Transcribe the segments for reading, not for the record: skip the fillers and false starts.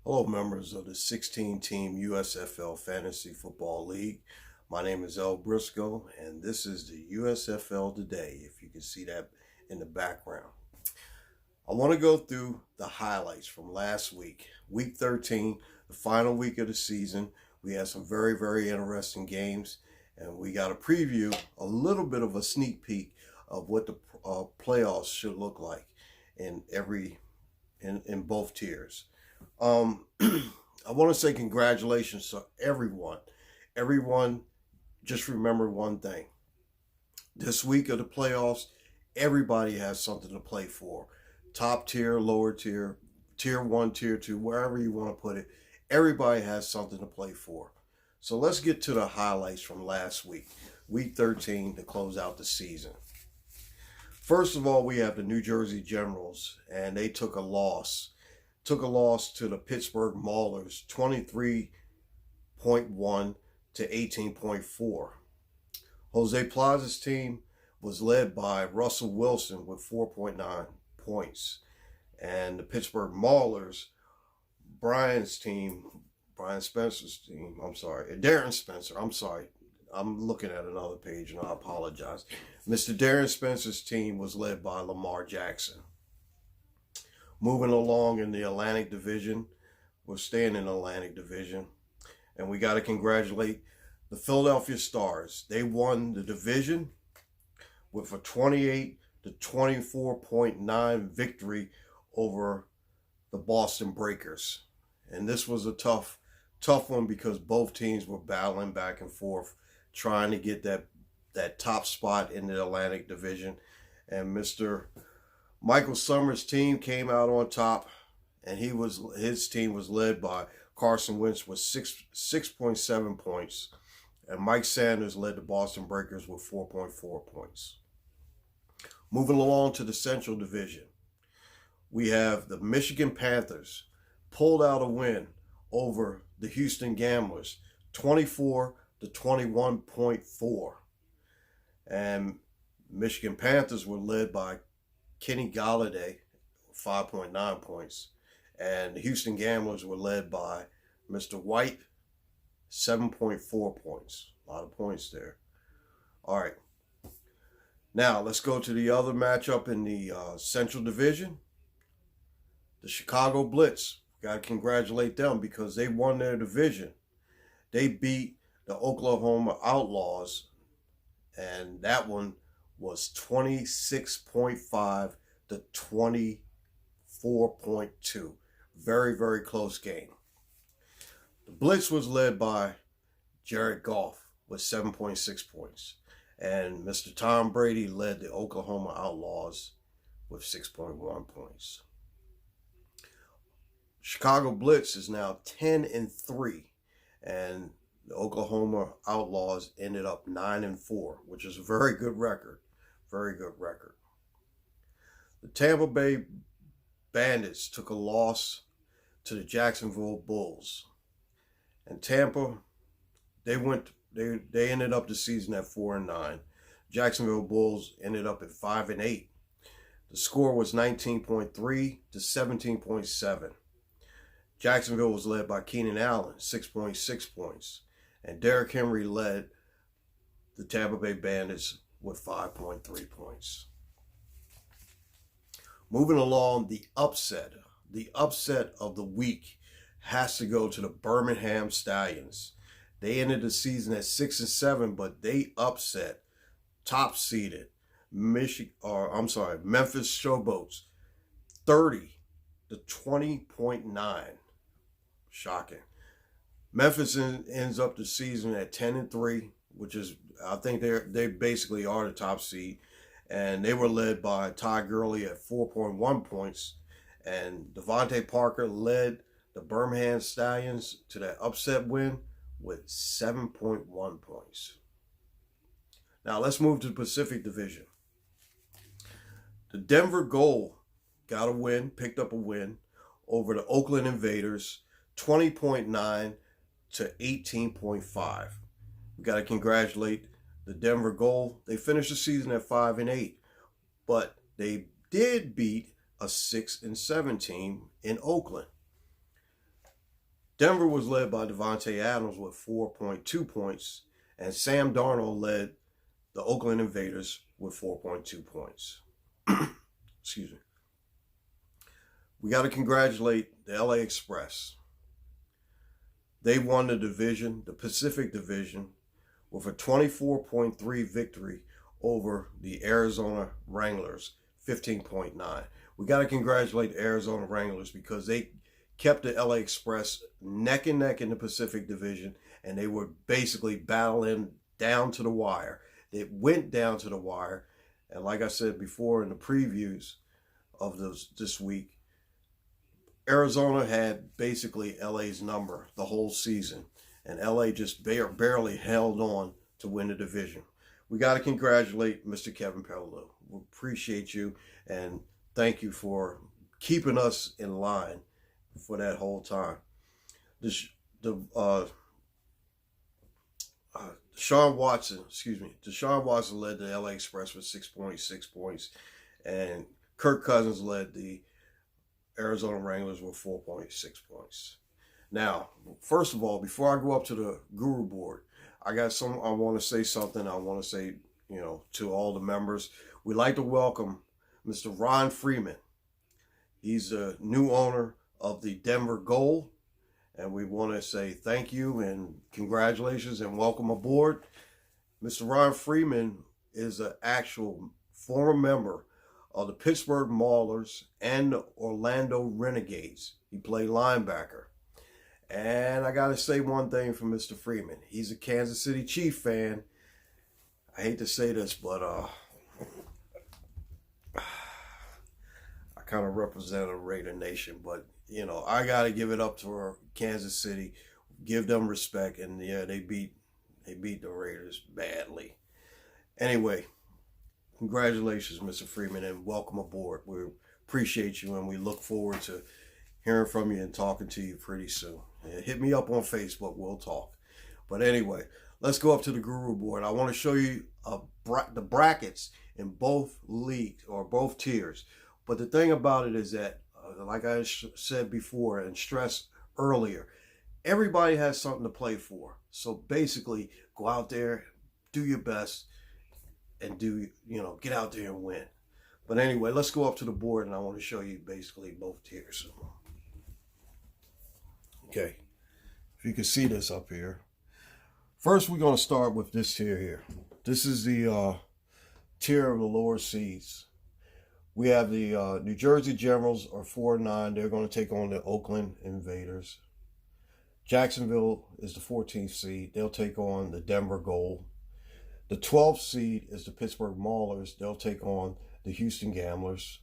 Hello, members of the 16-team USFL Fantasy Football League. My name is Briscoe, and this is the USFL Today, if you can see that in the background. I want to go through the highlights from last week, Week 13, the final week of the season. We had some very, very interesting games, and we got a preview, a little bit of a sneak peek of what the playoffs should look like in both tiers. I want to say congratulations to everyone. Everyone, just remember one thing. This week of the playoffs, everybody has something to play for. Top tier, lower tier, tier 1, tier 2, wherever you want to put it. Everybody has something to play for. So let's get to the highlights from last week, Week 13, to close out the season. First of all, we have the New Jersey Generals, and they took a loss. Took a loss to the Pittsburgh Maulers, 23.1 to 18.4. Jose Plaza's team was led by Russell Wilson with 4.9 points. And the Pittsburgh Maulers, Darren Spencer, I'm looking at another page and I apologize. Mr. Darren Spencer's team was led by Lamar Jackson. Moving along in the Atlantic Division, we're staying in the Atlantic Division, and we got to congratulate the Philadelphia Stars. They won the division with a 28 to 24.9 victory over the Boston Breakers. And this was a tough one because both teams were battling back and forth, trying to get that top spot in the Atlantic Division. And Mr. Michael Summers' team came out on top, and his team was led by Carson Wentz with 6.7 points, and Mike Sanders led the Boston Breakers with 4.4 points. Moving along to the Central Division, we have the Michigan Panthers pulled out a win over the Houston Gamblers, 24 to 21.4, and Michigan Panthers were led by Kenny Galladay, 5.9 points. And the Houston Gamblers were led by Mr. White, 7.4 points. A lot of points there. All right. Now, let's go to the other matchup in the Central Division. The Chicago Blitz. Got to congratulate them because they won their division. They beat the Oklahoma Outlaws, and that one was 26.5 to 24.2. Very, very close game. The Blitz was led by Jared Goff with 7.6 points. And Mr. Tom Brady led the Oklahoma Outlaws with 6.1 points. Chicago Blitz is now 10-3. And the Oklahoma Outlaws ended up 9-4, which is a very good record. Very good record. The Tampa Bay Bandits took a loss to the Jacksonville Bulls. And Tampa, they ended up the season at 4-9. Jacksonville Bulls ended up at 5-8. The score was 19.3 to 17.7. Jacksonville was led by Keenan Allen, 6.6 points. And Derrick Henry led the Tampa Bay Bandits with 5.3 points. Moving along, the upset of the week has to go to the Birmingham Stallions. They ended the season at 6-7, but they upset top-seeded Memphis Showboats 30 to 20.9. Shocking. Memphis ends up the season at 10-3, which is, I think they basically are the top seed. And they were led by Ty Gurley at 4.1 points. And Devontae Parker led the Birmingham Stallions to that upset win with 7.1 points. Now let's move to the Pacific Division. The Denver Gold picked up a win over the Oakland Invaders, 20.9 to 18.5. We got to congratulate the Denver Gold. They finished the season at 5-8, but they did beat a 6-7 team in Oakland. Denver was led by Devontae Adams with 4.2 points, and Sam Darnold led the Oakland Invaders with 4.2 points. Excuse me. We got to congratulate the LA Express. They won the division, the Pacific Division, with a 24.3 victory over the Arizona Wranglers, 15.9. We got to congratulate the Arizona Wranglers because they kept the LA Express neck and neck in the Pacific Division, and they were basically battling down to the wire. It went down to the wire, and like I said before in the previews of this week, Arizona had basically LA's number the whole season, and LA just barely held on to win the division. We got to congratulate Mr. Kevin Pellew. We appreciate you, and thank you for keeping us in line for that whole time. Deshaun Watson led the LA Express with 6.6 points, and Kirk Cousins led the Arizona Wranglers with 4.6 points. Now, first of all, before I go up to the Guru board, I want to say something. I want to say, to all the members, we'd like to welcome Mr. Ron Freeman. He's the new owner of the Denver Gold, and we want to say thank you and congratulations and welcome aboard. Mr. Ron Freeman is an actual former member of the Pittsburgh Maulers and the Orlando Renegades. He played linebacker. And I got to say one thing for Mr. Freeman. He's a Kansas City Chief fan. I hate to say this, but I kind of represent a Raider Nation. But, I got to give it up to Kansas City. Give them respect. And, yeah, they beat the Raiders badly. Anyway, congratulations, Mr. Freeman, and welcome aboard. We appreciate you, and we look forward to hearing from you and talking to you pretty soon. Hit me up on Facebook. We'll talk. But anyway, let's go up to the Guru board. I want to show you the brackets in both leagues or both tiers. But the thing about it is that, like I said before and stressed earlier, everybody has something to play for. So basically, go out there, do your best, and get out there and win. But anyway, let's go up to the board, and I want to show you basically both tiers. Okay, if you can see this up here. First, we're going to start with this tier here. This is the tier of the lower seeds. We have the New Jersey Generals are 4-9. They're going to take on the Oakland Invaders. Jacksonville is the 14th seed. They'll take on the Denver Gold. The 12th seed is the Pittsburgh Maulers. They'll take on the Houston Gamblers.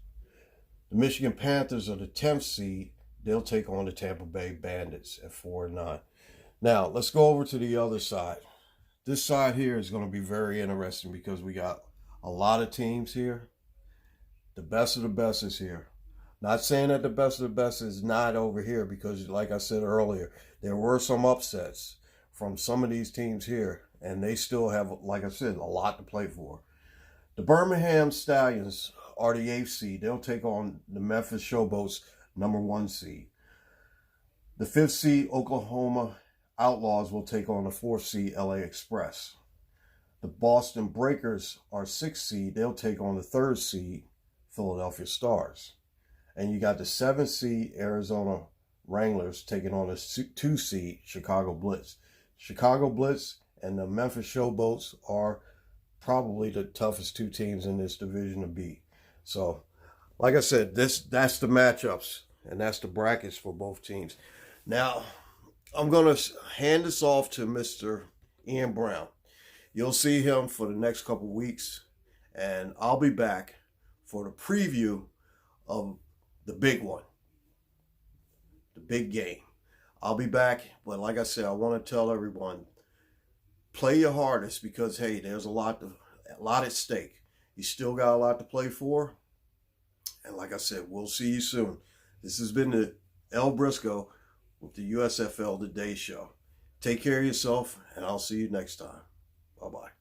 The Michigan Panthers are the 10th seed. They'll take on the Tampa Bay Bandits at 4-9. Now, let's go over to the other side. This side here is going to be very interesting because we got a lot of teams here. The best of the best is here. Not saying that the best of the best is not over here because, like I said earlier, there were some upsets from some of these teams here, and they still have, like I said, a lot to play for. The Birmingham Stallions are the 8th seed. They'll take on the Memphis Showboats, number 1 seed. The 5th seed, Oklahoma Outlaws, will take on the 4th seed, LA Express. The Boston Breakers are 6th seed. They'll take on the 3rd seed, Philadelphia Stars. And you got the 7th seed, Arizona Wranglers, taking on the 2 seed, Chicago Blitz. Chicago Blitz and the Memphis Showboats are probably the toughest 2 teams in this division to beat. So, like I said, that's the matchups, and that's the brackets for both teams. Now, I'm going to hand this off to Mr. Ian Brown. You'll see him for the next couple weeks, and I'll be back for the preview of the big one, the big game. I'll be back, but like I said, I want to tell everyone, play your hardest because, hey, there's a lot at stake. You still got a lot to play for. And like I said, we'll see you soon. This has been the L. Briscoe with the USFL Today Show. Take care of yourself, and I'll see you next time. Bye-bye.